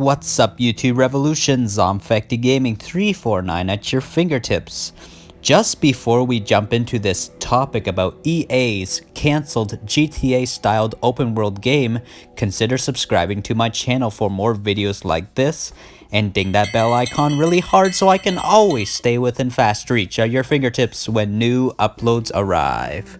What's up YouTube Revolution, ZombfectedGaming 349 at your fingertips. Just before we jump into this topic about EA's cancelled GTA-styled open world game, consider subscribing to my channel for more videos like this, and ding that bell icon really hard so I can always stay within fast reach at your fingertips when new uploads arrive.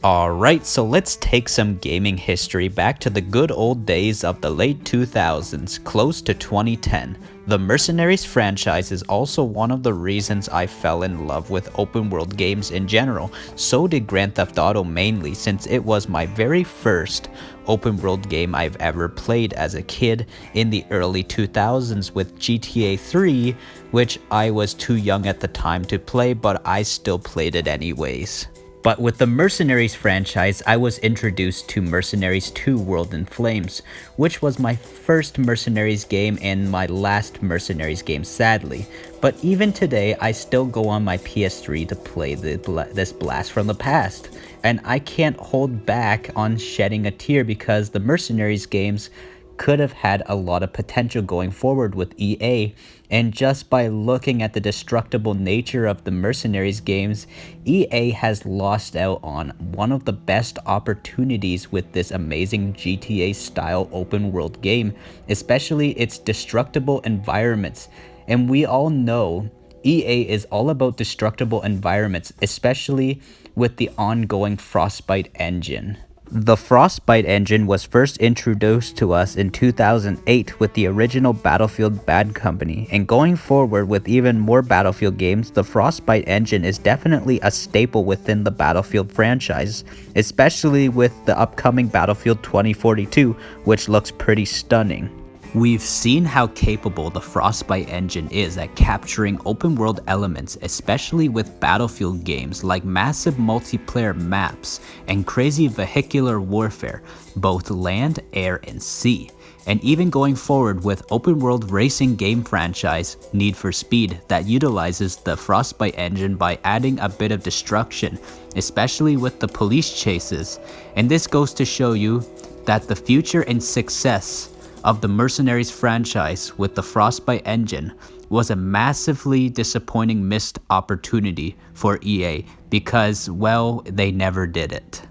Alright, so let's take some gaming history back to the good old days of the late 2000s, close to 2010. The Mercenaries franchise is also one of the reasons I fell in love with open world games in general. So did Grand Theft Auto mainly, since it was my very first open world game I've ever played as a kid in the early 2000s with GTA 3, which I was too young at the time to play, but I still played it anyways. But with the Mercenaries franchise, I was introduced to Mercenaries 2 World in Flames, which was my first Mercenaries game and my last Mercenaries game, sadly. But even today, I still go on my PS3 to play this blast from the past. And I can't hold back on shedding a tear because the Mercenaries games could have had a lot of potential going forward with EA, and just by looking at the destructible nature of the Mercenaries games, EA has lost out on one of the best opportunities with this amazing GTA style open world game, especially its destructible environments. And we all know EA is all about destructible environments, especially with the ongoing Frostbite Engine. The Frostbite Engine was first introduced to us in 2008 with the original Battlefield Bad Company, and going forward with even more Battlefield games, the Frostbite Engine is definitely a staple within the Battlefield franchise, especially with the upcoming Battlefield 2042, which looks pretty stunning. We've seen how capable the Frostbite Engine is at capturing open world elements, especially with Battlefield games like massive multiplayer maps and crazy vehicular warfare, both land, air, and sea. And even going forward with open world racing game franchise Need for Speed that utilizes the Frostbite Engine by adding a bit of destruction, especially with the police chases. And this goes to show you that the future and success of the Mercenaries franchise with the Frostbite Engine was a massively disappointing missed opportunity for EA because, well, they never did it.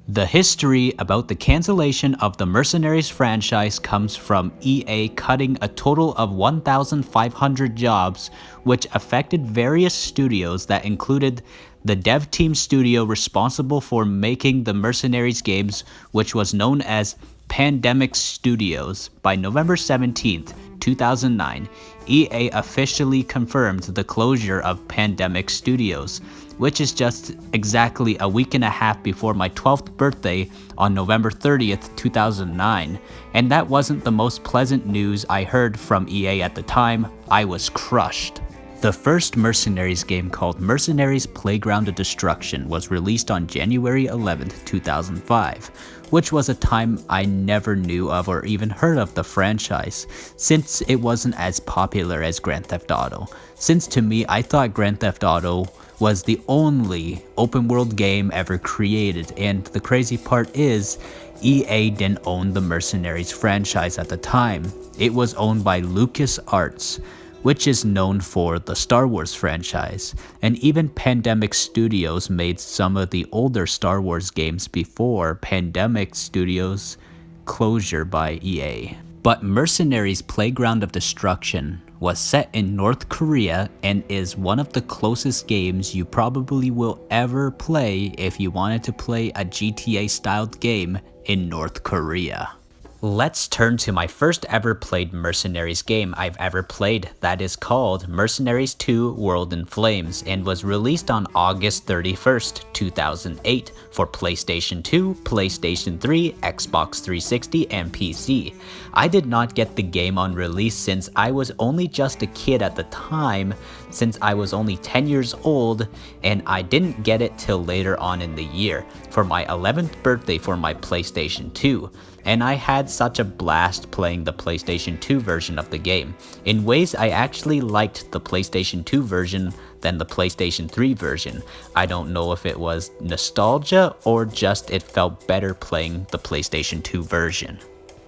The history about the cancellation of the Mercenaries franchise comes from EA cutting a total of 1,500 jobs, which affected various studios that included the dev team studio responsible for making the Mercenaries games, which was known as Pandemic Studios. By November 17th, 2009, EA officially confirmed the closure of Pandemic Studios, which is just exactly a week and a half before my 12th birthday on November 30th, 2009. And that wasn't the most pleasant news I heard from EA at the time. I was crushed. The first Mercenaries game, called Mercenaries Playground of Destruction, was released on January 11th, 2005, which was a time I never knew of or even heard of the franchise, since it wasn't as popular as Grand Theft Auto. Since to me, I thought Grand Theft Auto was the only open world game ever created, and the crazy part is, EA didn't own the Mercenaries franchise at the time. It was owned by LucasArts, which is known for the Star Wars franchise, and even Pandemic Studios made some of the older Star Wars games before Pandemic Studios' closure by EA. But Mercenaries Playground of Destruction was set in North Korea and is one of the closest games you probably will ever play if you wanted to play a GTA-styled game in North Korea. Let's turn to my first ever played Mercenaries game I've ever played, that is called Mercenaries 2 World in Flames, and was released on August 31st, 2008 for PlayStation 2, PlayStation 3, Xbox 360, and PC. I did not get the game on release since I was only just a kid at the time, since I was only 10 years old, and I didn't get it till later on in the year, for my 11th birthday for my PlayStation 2. And I had such a blast playing the PlayStation 2 version of the game. In ways, I actually liked the PlayStation 2 version than the PlayStation 3 version. I don't know if it was nostalgia or just it felt better playing the PlayStation 2 version.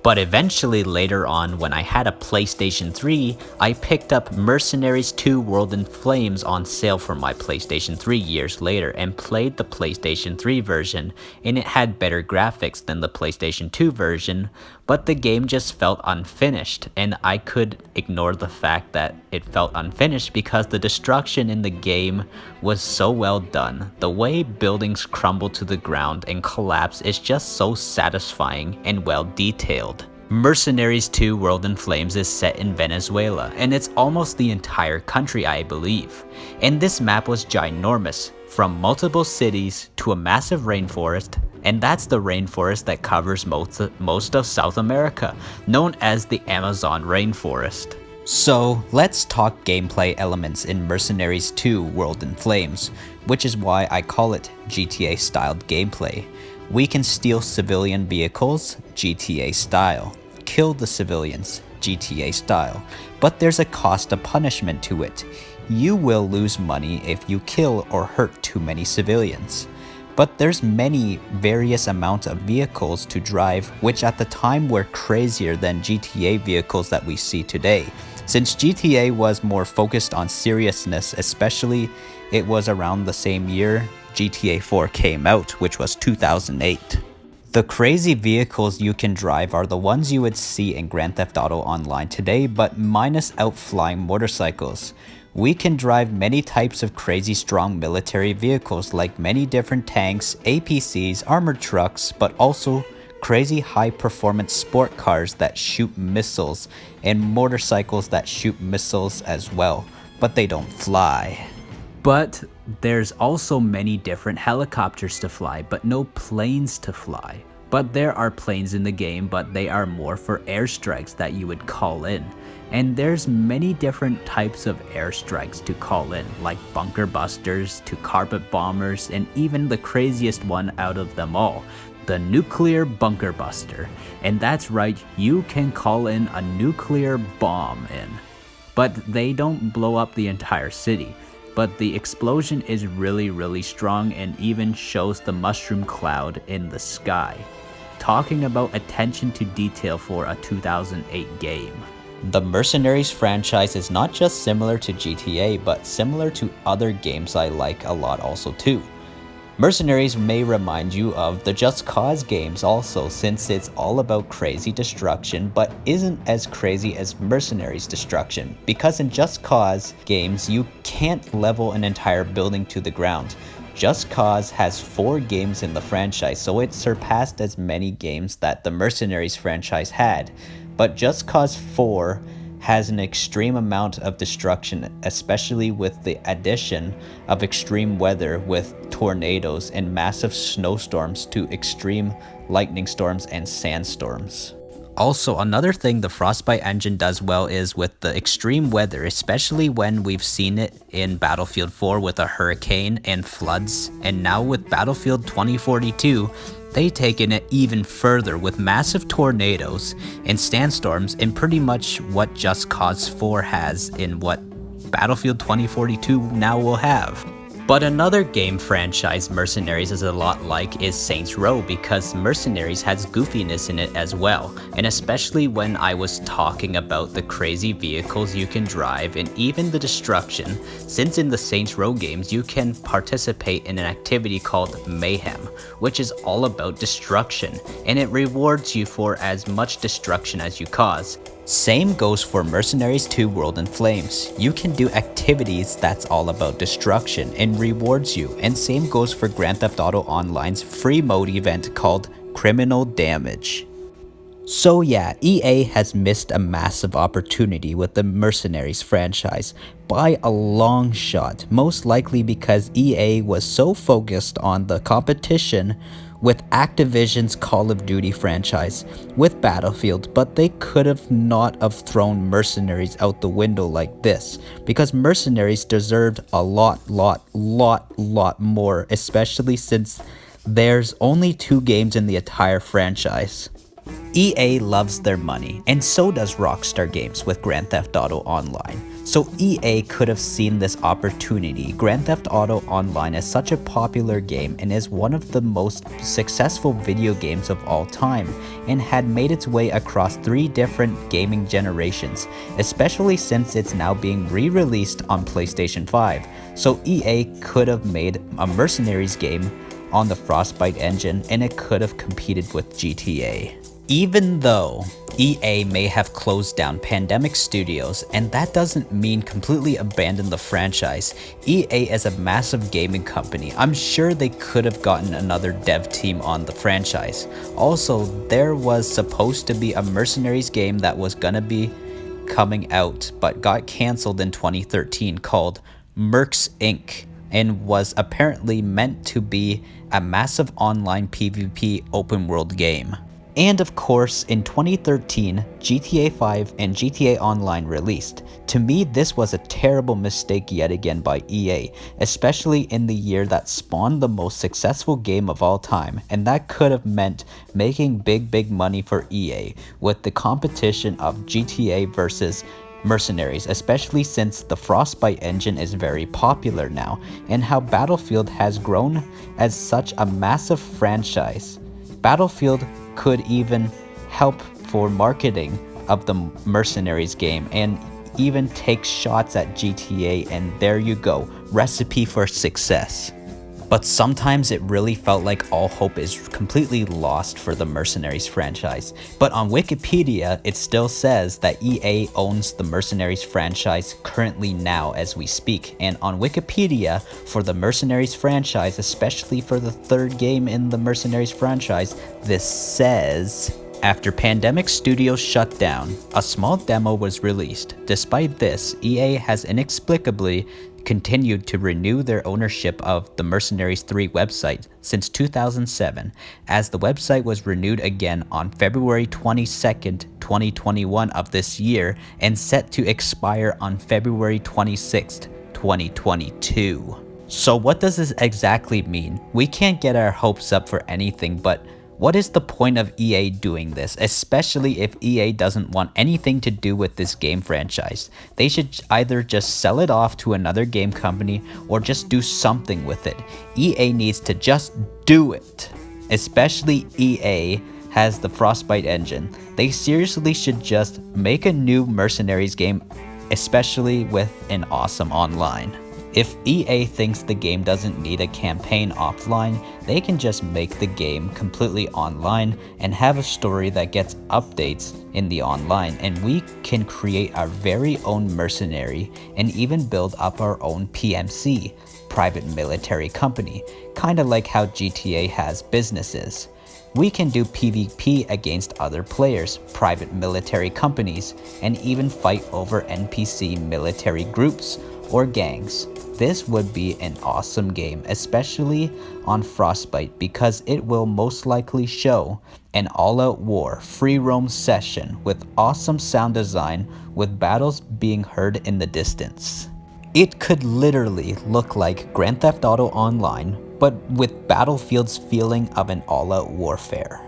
But eventually later on, when I had a PlayStation 3, I picked up Mercenaries 2 World in Flames on sale for my PlayStation 3 years later and played the PlayStation 3 version, and it had better graphics than the PlayStation 2 version, but the game just felt unfinished, and I could ignore the fact that it felt unfinished because the destruction in the game was so well done. The way buildings crumble to the ground and collapse is just so satisfying and well detailed. Mercenaries 2 World in Flames is set in Venezuela, and it's almost the entire country, I believe. And this map was ginormous, from multiple cities to a massive rainforest, and that's the rainforest that covers most of South America, known as the Amazon rainforest. So let's talk gameplay elements in Mercenaries 2 World in Flames, which is why I call it GTA styled gameplay. We can steal civilian vehicles, GTA style, kill the civilians, GTA style, but there's a cost of punishment to it. You will lose money if you kill or hurt too many civilians. But there's many various amounts of vehicles to drive, which at the time were crazier than GTA vehicles that we see today. Since GTA was more focused on seriousness, especially it was around the same year GTA 4 came out, which was 2008. The crazy vehicles you can drive are the ones you would see in Grand Theft Auto Online today, but minus outflying motorcycles. We can drive many types of crazy strong military vehicles like many different tanks, APCs, armored trucks, but also crazy high performance sport cars that shoot missiles and motorcycles that shoot missiles as well, but they don't fly. But there's also many different helicopters to fly, but no planes to fly. But there are planes in the game, but they are more for airstrikes that you would call in. And there's many different types of airstrikes to call in, like bunker busters to carpet bombers, and even the craziest one out of them all, the nuclear bunker buster. And that's right, you can call in a nuclear bomb in. But they don't blow up the entire city. But the explosion is really strong and even shows the mushroom cloud in the sky. Talking about attention to detail for a 2008 game. The Mercenaries franchise is not just similar to GTA, but similar to other games I like a lot also too. Mercenaries may remind you of the Just Cause games also, since it's all about crazy destruction, but isn't as crazy as Mercenaries destruction, because in Just Cause games you can't level an entire building to the ground. Just Cause has 4 games in the franchise, so it surpassed as many games that the Mercenaries franchise had, but Just Cause 4 has an extreme amount of destruction, especially with the addition of extreme weather with tornadoes and massive snowstorms to extreme lightning storms and sandstorms. Also, another thing the Frostbite Engine does well is with the extreme weather, especially when we've seen it in Battlefield 4 with a hurricane and floods, and now with Battlefield 2042, they've taken it even further with massive tornadoes and sandstorms, and pretty much what Just Cause 4 has in what Battlefield 2042 now will have. But another game franchise Mercenaries is a lot like is Saints Row, because Mercenaries has goofiness in it as well, and especially when I was talking about the crazy vehicles you can drive and even the destruction, since in the Saints Row games you can participate in an activity called Mayhem, which is all about destruction, and it rewards you for as much destruction as you cause. Same goes for Mercenaries 2 World in Flames. You can do activities that's all about destruction and rewards you, and same goes for Grand Theft Auto Online's free mode event called Criminal Damage. So yeah, EA has missed a massive opportunity with the Mercenaries franchise by a long shot, most likely because EA was so focused on the competition with Activision's Call of Duty franchise with Battlefield, but they could have not have thrown Mercenaries out the window like this, because Mercenaries deserved a lot more, especially since there's only 2 games in the entire franchise. EA loves their money, and so does Rockstar Games with Grand Theft Auto Online. So EA could have seen this opportunity. Grand Theft Auto Online is such a popular game and is one of the most successful video games of all time, and had made its way across 3 different gaming generations, especially since it's now being re-released on PlayStation 5. So EA could have made a Mercenaries game on the Frostbite Engine, and it could have competed with GTA. Even though EA may have closed down Pandemic Studios, and that doesn't mean completely abandon the franchise, EA is a massive gaming company. I'm sure they could have gotten another dev team on the franchise. Also, there was supposed to be a Mercenaries game that was gonna be coming out, but got cancelled in 2013, called Mercs Inc., and was apparently meant to be a massive online PvP open world game. And of course, in 2013, GTA 5 and GTA Online released. To me, this was a terrible mistake yet again by EA, especially in the year that spawned the most successful game of all time, and that could have meant making big money for EA with the competition of GTA versus Mercenaries, especially since the Frostbite engine is very popular now, and how Battlefield has grown as such a massive franchise. Battlefield could even help for marketing of the Mercenaries game and even take shots at GTA, and there you go, recipe for success. But sometimes it really felt like all hope is completely lost for the Mercenaries franchise. But on Wikipedia, it still says that EA owns the Mercenaries franchise currently now as we speak. And on Wikipedia, for the Mercenaries franchise, especially for the 3rd game in the Mercenaries franchise, this says, after Pandemic Studios shut down, a small demo was released. Despite this, EA has inexplicably continued to renew their ownership of the Mercenaries 3 website since 2007, as the website was renewed again on February 22nd, 2021 of this year, and set to expire on February 26th, 2022. So what does this exactly mean? We can't get our hopes up for anything, but what is the point of EA doing this, especially if EA doesn't want anything to do with this game franchise? They should either just sell it off to another game company or just do something with it. EA needs to just do it. Especially EA has the Frostbite engine. They seriously should just make a new Mercenaries game, especially with an awesome online. If EA thinks the game doesn't need a campaign offline, they can just make the game completely online and have a story that gets updates in the online, and we can create our very own mercenary and even build up our own PMC, private military company, kinda like how GTA has businesses. We can do PvP against other players, private military companies, and even fight over NPC military groups or gangs. This would be an awesome game, especially on Frostbite, because it will most likely show an all-out war, free roam session with awesome sound design with battles being heard in the distance. It could literally look like Grand Theft Auto Online, but with Battlefield's feeling of an all-out warfare.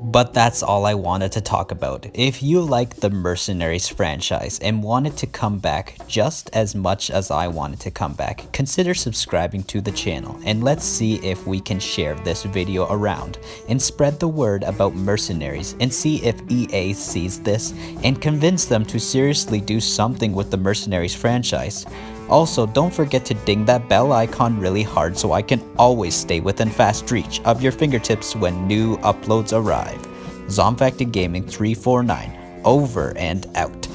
But that's all I wanted to talk about. If you like the Mercenaries franchise and want it to come back just as much as I want it to come back, consider subscribing to the channel, and let's see if we can share this video around and spread the word about Mercenaries, and see if EA sees this and convince them to seriously do something with the Mercenaries franchise. Also, don't forget to ding that bell icon really hard so I can always stay within fast reach of your fingertips when new uploads arrive. ZombfectedGaming 349, over and out.